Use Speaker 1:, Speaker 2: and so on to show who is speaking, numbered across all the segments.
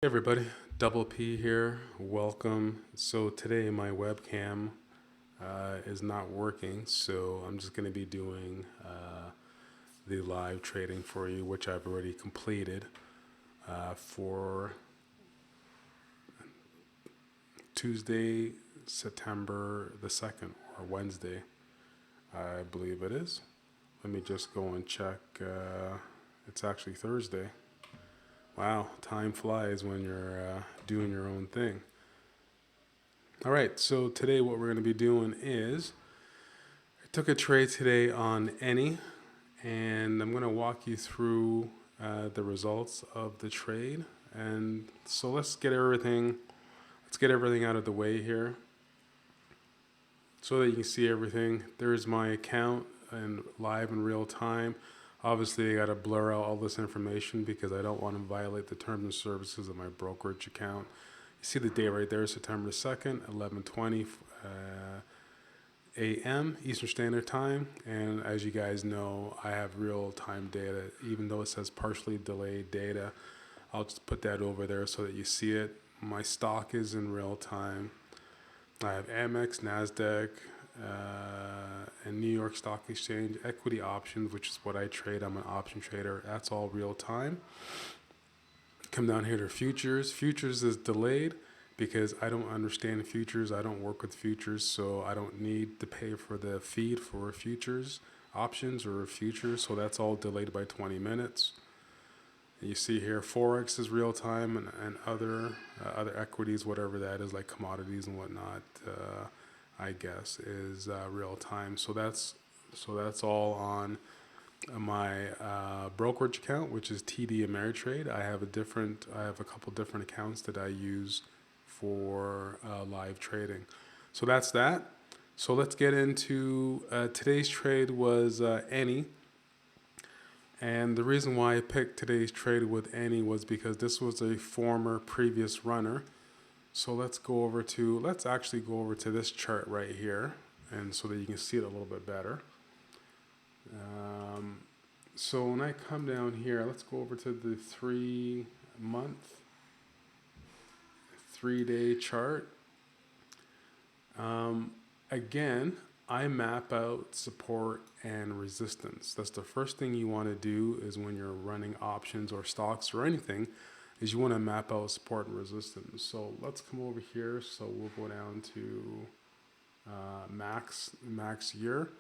Speaker 1: Hey everybody, Double P here. Welcome. So today my webcam is not working, so I'm just going to be doing the live trading for you, which I've already completed for Tuesday, September the 2nd, or Wednesday, I believe it is. Let me just go and check. It's actually Thursday. Wow, time flies when you're doing your own thing. All right, so today what we're going to be doing is I took a trade today on any, and I'm going to walk you through the results of the trade. And so let's get everything out of the way here so that you can see everything. There's my account and live in real time. Obviously, I got to blur out all this information because I don't want to violate the terms and services of my brokerage account. You see the date right there, September 2nd, 11:20 a.m. Eastern Standard Time. And as you guys know, I have real-time data. Even though it says partially delayed data, I'll just put that over there so that you see it. My stock is in real time. I have Amex, NASDAQ, and New York Stock Exchange equity options, which is what I trade. I'm an option trader. That's all real time. Come down here to futures. Futures is delayed because I don't understand futures. I don't work with futures, so I don't need to pay for the feed for futures options or futures. So that's all delayed by 20 minutes. You see here, Forex is real time, and other equities, whatever that is, like commodities and whatnot, I guess, is real time. So that's all on my brokerage account, which is TD Ameritrade. I have a couple different accounts that I use for live trading. So that's that. So let's get into today's trade was any. And the reason why I picked today's trade with any was because this was a former previous runner. So let's actually go over to this chart right here, and so that you can see it a little bit better. So when I come down here, let's go over to the 3-day chart. Again, I map out support and resistance. That's the first thing you want to do is when you're running options or stocks or anything, is you want to map out support and resistance. So let's come over here. So we'll go down to max year.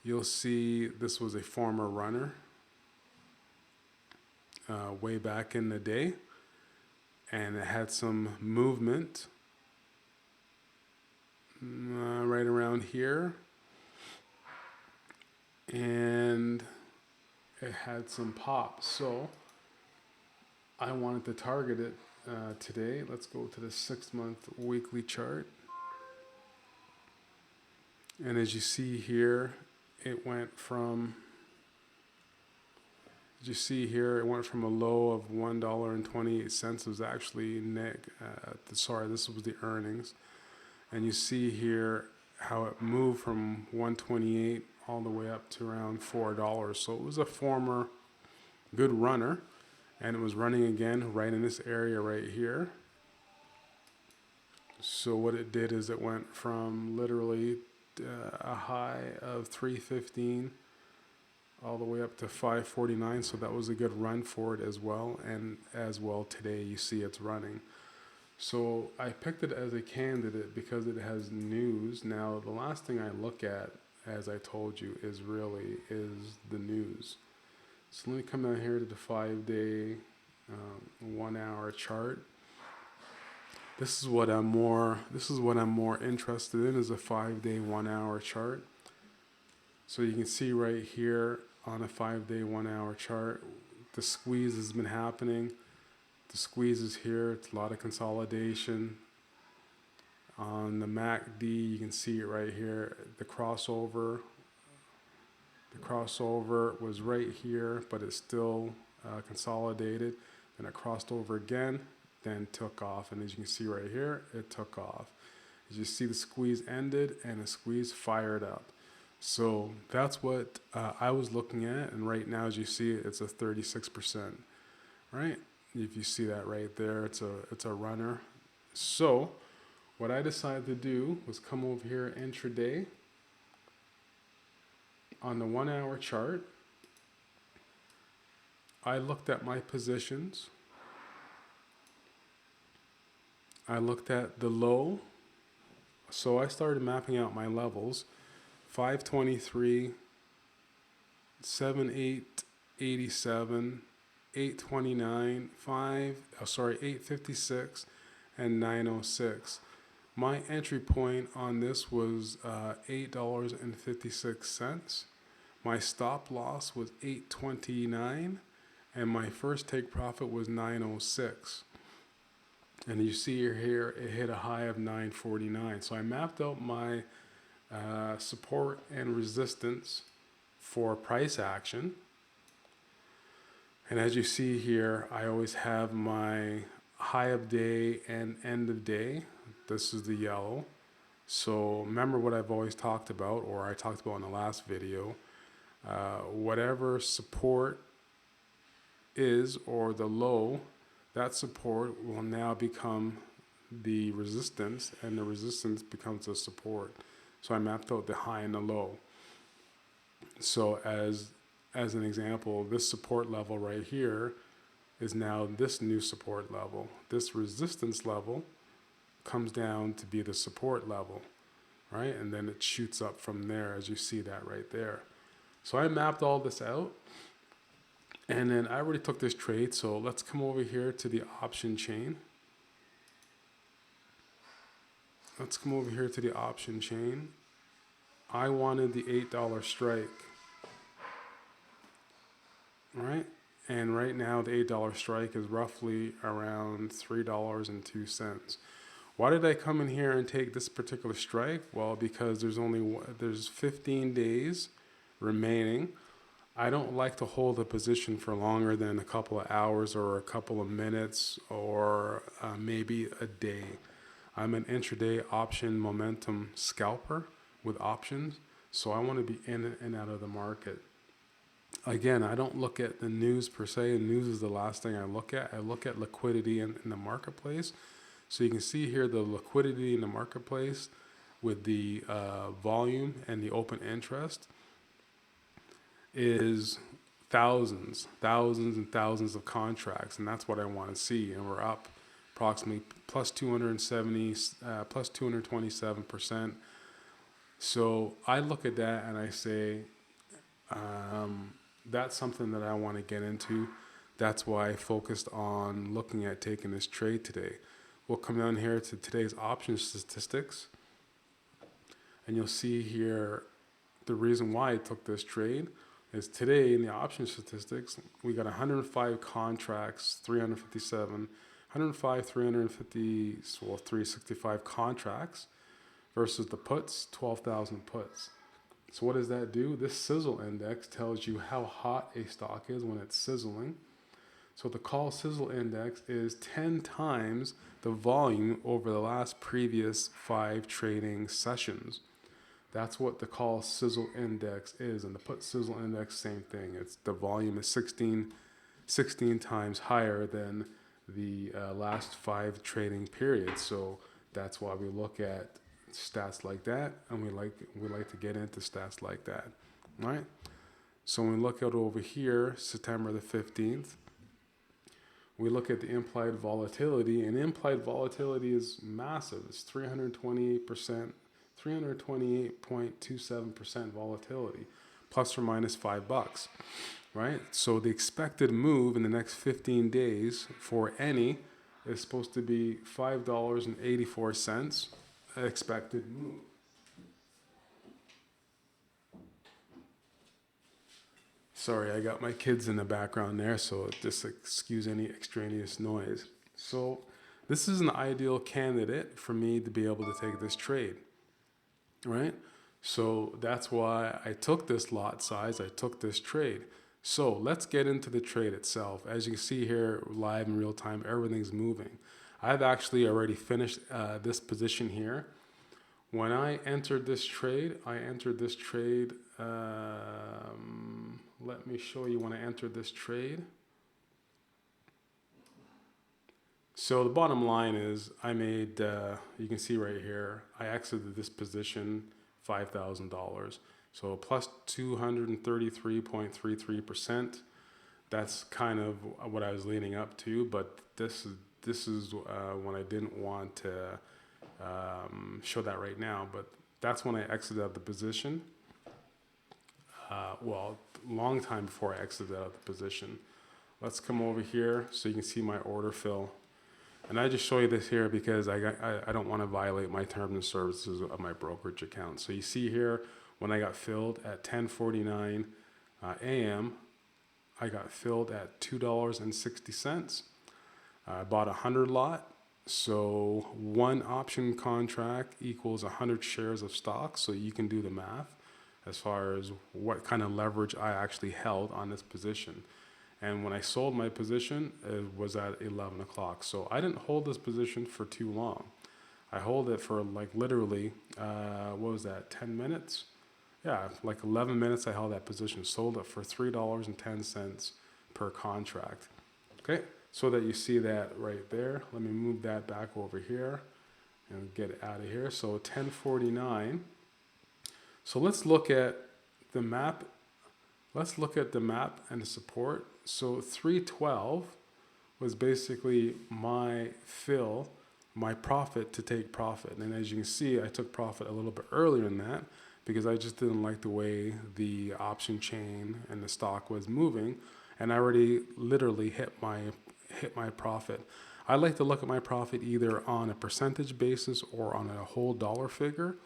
Speaker 1: You'll see this was a former runner way back in the day, and it had some movement right around here, and it had some pop. So I wanted to target it today. Let's go to the 6-month weekly chart. And as you see here, it went from a low of $1.28. It was actually this was the earnings. And you see here how it moved from 128 all the way up to around $4. So it was a former good runner, and it was running again right in this area right here. So what it did is it went from literally a high of 315 all the way up to 549. So that was a good run for it as well. And as well today you see it's running. So I picked it as a candidate because it has news. Now the last thing I look at, as I told you, is the news. So let me come down here to the 5-day 1-hour chart. This is what I'm more interested in, is a 5-day 1-hour chart. So you can see right here on a 5-day 1-hour chart, the squeeze has been happening. The squeeze is here. It's a lot of consolidation. On the MACD, you can see it right here. The crossover was right here, but it's still consolidated. Then it crossed over again, then took off. And as you can see right here, it took off. As you see, the squeeze ended and the squeeze fired up. So that's what I was looking at. And right now, as you see, it's a 36%. Right? If you see that right there, it's a runner. So what I decided to do was come over here intraday on the 1 hour chart. I looked at my positions. I looked at the low. So I started mapping out my levels. 523, 7887, 829, 856, and 906. My entry point on this was $8.56. My stop loss was 829, and my first take profit was 906. And you see here, it hit a high of 949. So I mapped out my support and resistance for price action. And as you see here, I always have my high of day and end of day. This is the yellow. So remember what I've always talked about, or I talked about in the last video. Whatever support is, or the low, that support will now become the resistance, and the resistance becomes the support. So I mapped out the high and the low. So as an example, this support level right here is now this new support level. This resistance level comes down to be the support level, right? And then it shoots up from there, as you see that right there. So I mapped all this out. And then I already took this trade, so let's come over here to the option chain. Let's come over here to the option chain. I wanted the $8 strike, right? And right now the $8 strike is roughly around $3.02. Why did I come in here and take this particular strike? Well, because there's 15 days remaining. I don't like to hold a position for longer than a couple of hours or a couple of minutes or maybe a day. I'm an intraday option momentum scalper with options, so I want to be in and out of the market. Again, I don't look at the news per se. News is the last thing I look at. I look at liquidity in the marketplace. So you can see here the liquidity in the marketplace with the volume and the open interest is thousands and thousands of contracts, and that's what I want to see. And we're up approximately plus 270, plus 227%. So I look at that and I say, that's something that I want to get into. That's why I focused on looking at taking this trade today. We'll come down here to today's option statistics, and you'll see here the reason why I took this trade is today in the option statistics, we got 105 contracts, 357, 105, 350, well, 365 contracts versus the puts, 12,000 puts. So what does that do? This sizzle index tells you how hot a stock is when it's sizzling. So the call sizzle index is 10 times the volume over the last previous 5 trading sessions. That's what the call sizzle index is. And the put sizzle index, same thing. It's the volume is 16 times higher than the last 5 trading periods. So that's why we look at stats like that, and we like to get into stats like that, right? So when we look at over here, September the 15th, we look at the implied volatility, and implied volatility is massive. It's 328%, 328.27% volatility, plus or minus $5, right? So the expected move in the next 15 days for any is supposed to be $5.84 expected move. Sorry, I got my kids in the background there, so just excuse any extraneous noise. So this is an ideal candidate for me to be able to take this trade, right? So that's why I took this lot size, I took this trade. So let's get into the trade itself. As you can see here, live in real time, everything's moving. I've actually already finished this position here. When I entered this trade, let me show you when I entered this trade. So the bottom line is I made, you can see right here, I exited this position $5,000. So plus 233.33%. That's kind of what I was leaning up to, but this is when I didn't want to show that right now, but that's when I exited out the position. Well, long time before I exited out the position. Let's come over here so you can see my order fill. And I just show you this here because I don't want to violate my terms and services of my brokerage account. So you see here when I got filled at 10:49 a.m., I got filled at $2.60. I bought 100 lot. So one option contract equals 100 shares of stock. So you can do the math as far as what kind of leverage I actually held on this position. And when I sold my position, it was at 11 o'clock. So I didn't hold this position for too long. I hold it for like literally, what was that, 10 minutes? Yeah, like 11 minutes I held that position. Sold it for $3.10 per contract. Okay, so that you see that right there. Let me move that back over here and get it out of here. So 10:49. So let's look at the map. Let's look at the map and the support. So 312 was basically my fill, my profit to take profit. And as you can see, I took profit a little bit earlier than that because I just didn't like the way the option chain and the stock was moving. And I already literally hit my profit. I like to look at my profit either on a percentage basis or on a whole dollar figure.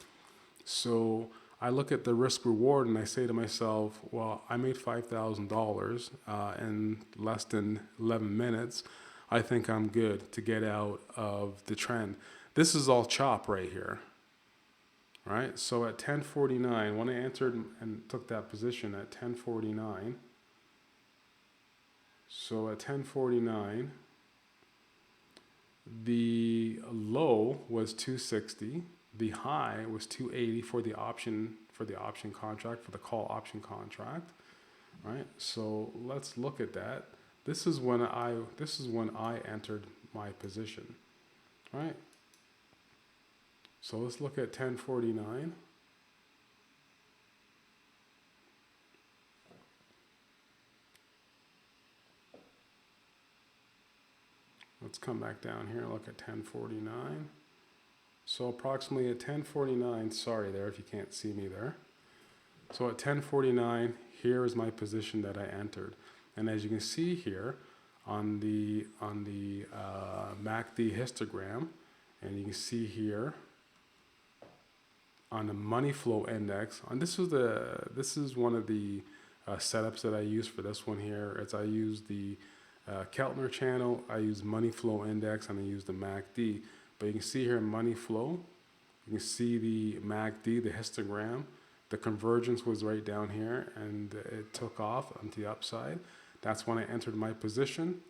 Speaker 1: So I look at the risk reward and I say to myself, well, I made $5,000 in less than 11 minutes. I think I'm good to get out of the trend. This is all chop right here, right? So at 10:49, when I entered and took that position at 10:49, so at 10:49, the low was 260. The high was 280 for the option contract, for the call option contract, right? So let's look at that. This is when I entered my position, right? So let's look at 10:49. Let's come back down here and look at 10:49. So approximately at 10:49, sorry there if you can't see me there. So at 10:49, here is my position that I entered. And as you can see here on the MACD histogram, and you can see here on the money flow index, and this is one of the setups that I use for this one here. As I use the Keltner channel, I use money flow index, and I use the MACD. But you can see here money flow, you can see the MACD, the histogram, the convergence was right down here and it took off onto the upside. That's when I entered my position.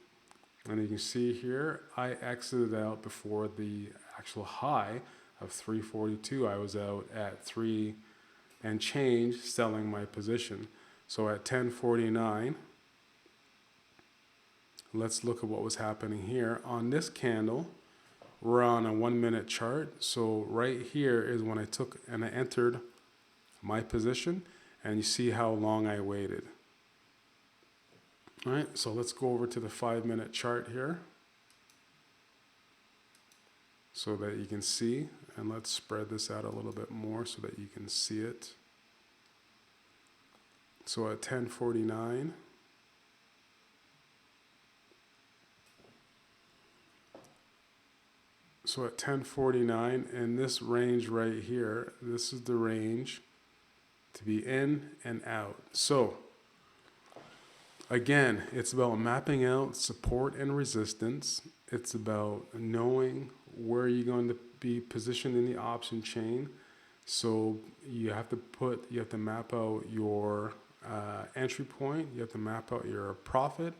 Speaker 1: And you can see here, I exited out before the actual high of 342. I was out at 3 and change selling my position. So at 10:49, let's look at what was happening here. On this candle, we're on a 1 minute chart. So right here is when I took and I entered my position, and you see how long I waited. All right, so let's go over to the 5 minute chart here so that you can see, and let's spread this out a little bit more so that you can see it. So at 10:49, so at 10:49, in this range right here, this is the range to be in and out. So again, it's about mapping out support and resistance. It's about knowing where you're going to be positioned in the option chain. So you have to map out your entry point, you have to map out your profit,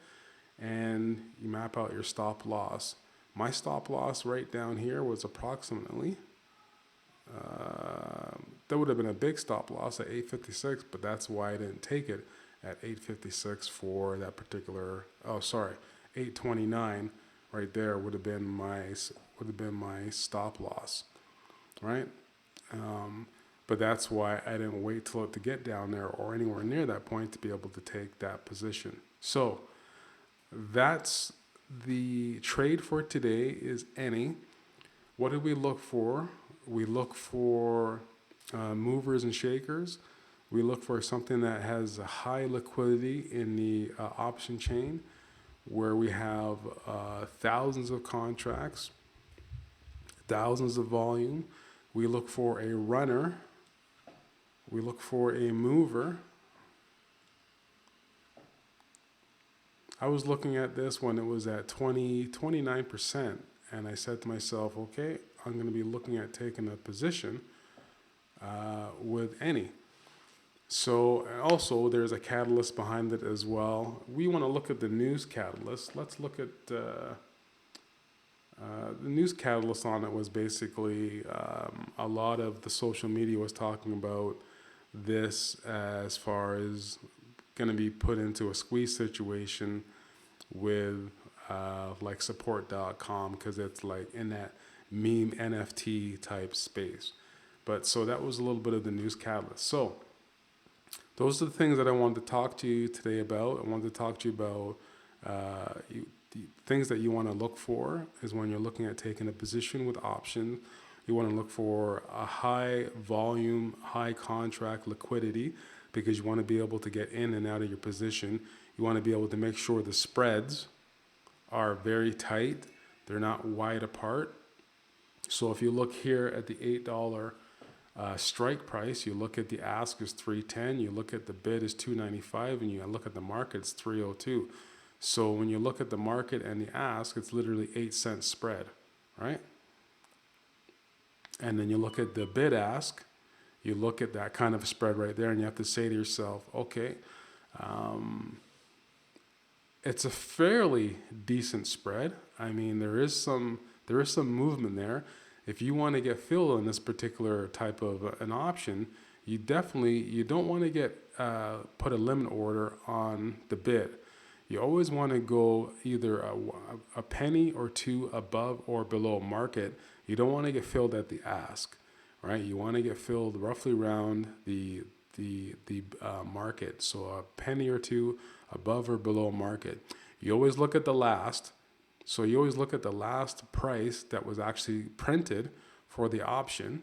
Speaker 1: and you map out your stop loss. My stop loss right down here was approximately, that would have been a big stop loss at 856, but that's why I didn't take it at 856 for that particular, 829 right there would have been my stop loss, right? But that's why I didn't wait till it to get down there or anywhere near that point to be able to take that position. So that's the trade for today is any. What do we look for? We look for movers and shakers. We look for something that has a high liquidity in the option chain where we have thousands of contracts, thousands of volume. We look for a runner. We look for a mover. I was looking at this when it was at 29%, and I said to myself, okay, I'm going to be looking at taking a position with any. So also there's a catalyst behind it as well. We want to look at the news catalyst. Let's look at the news catalyst on it was basically a lot of the social media was talking about this as far as going to be put into a squeeze situation with like support.com because it's like in that meme NFT type space. But so that was a little bit of the news catalyst. So those are the things that I wanted to talk to you today about. I wanted to talk to you about the things that you want to look for is when you're looking at taking a position with options. You want to look for a high volume, high contract liquidity because you want to be able to get in and out of your position. You want to be able to make sure the spreads are very tight. They're not wide apart. So if you look here at the $8 strike price, you look at the ask is 310, you look at the bid is 295, and you look at the market, it's 302. So when you look at the market and the ask, it's literally 8-cent spread, right? And then you look at the bid ask, you look at that kind of spread right there, and you have to say to yourself, okay, it's a fairly decent spread. I mean, there is some movement there. If you want to get filled on this particular type of an option, you don't want to get put a limit order on the bid. You always want to go either a penny or two above or below market. You don't want to get filled at the ask, right? You want to get filled roughly around the market. So a penny or two above or below market. You always look at the last. So you always look at the last price that was actually printed for the option.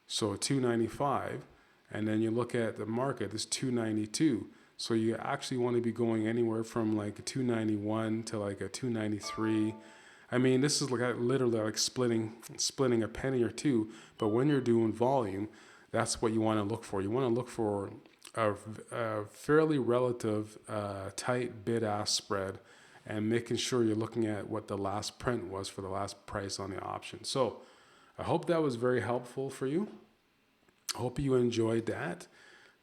Speaker 1: So 295, and then you look at the market, it's 292. So you actually want to be going anywhere from like a 291 to like a 293. I mean, this is like literally like splitting a penny or two. But when you're doing volume, that's what you want to look for. You want to look for a fairly relative tight bid-ask spread, and making sure you're looking at what the last print was for the last price on the option. So I hope that was very helpful for you. I hope you enjoyed that.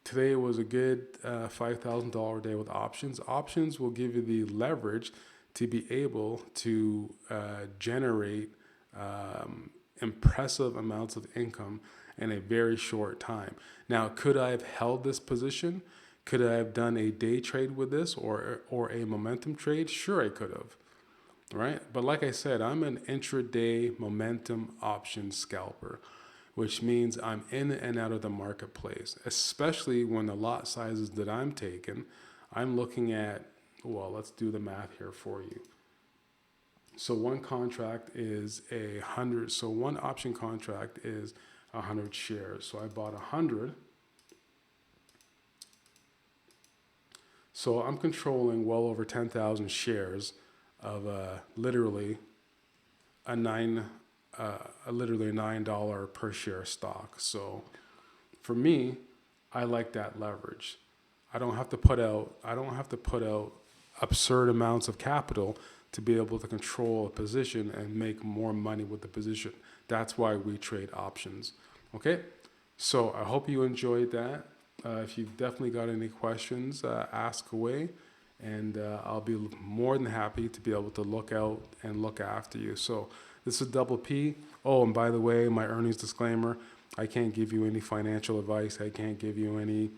Speaker 1: Today was a good $5,000 day with options. Options will give you the leverage to be able to generate impressive amounts of income in a very short time. Now, could I have held this position? Could I have done a day trade with this or a momentum trade? Sure, I could have, right? But like I said, I'm an intraday momentum option scalper, which means I'm in and out of the marketplace, especially when the lot sizes that I'm taking, I'm looking at, well, let's do the math here for you. So one contract is 100. So one option contract is 100 shares. So I bought 100. So I'm controlling well over 10,000 shares of literally a $9 per share stock. So for me, I like that leverage. I don't have to put out absurd amounts of capital to be able to control a position and make more money with the position. That's why we trade options. Okay? So I hope you enjoyed that. If you've definitely got any questions, ask away, and I'll be more than happy to be able to look out and look after you. So this is Double P. Oh, and by the way, my earnings disclaimer, I can't give you any financial advice. I can't give you any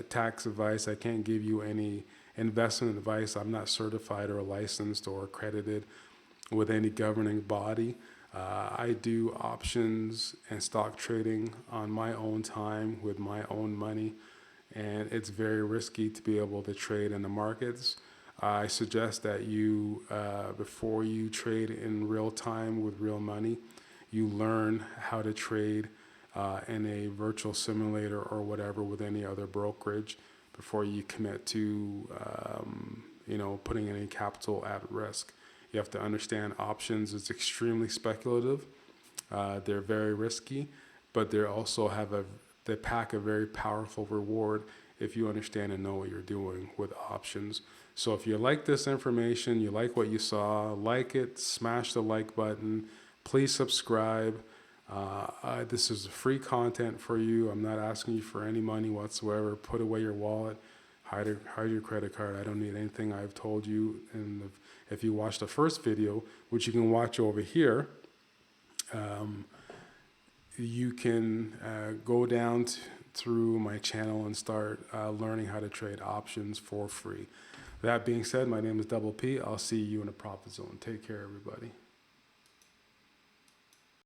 Speaker 1: tax advice. I can't give you any investment advice. I'm not certified or licensed or accredited. with any governing body. I do options and stock trading on my own time with my own money, and it's very risky to be able to trade in the markets. I suggest that you, before you trade in real time with real money, you learn how to trade in a virtual simulator or whatever with any other brokerage before you commit to, putting any capital at risk. You have to understand options is extremely speculative. They're very risky, but they pack a very powerful reward if you understand and know what you're doing with options. So if you like this information, you like what you saw, like it, smash the like button. Please subscribe. This is free content for you. I'm not asking you for any money whatsoever. Put away your wallet. Hide your credit card. I don't need anything I've told you. And if you watch the first video, which you can watch over here, you can go down through my channel and start learning how to trade options for free. That being said, my name is Double P. I'll see you in the profit zone. Take care, everybody.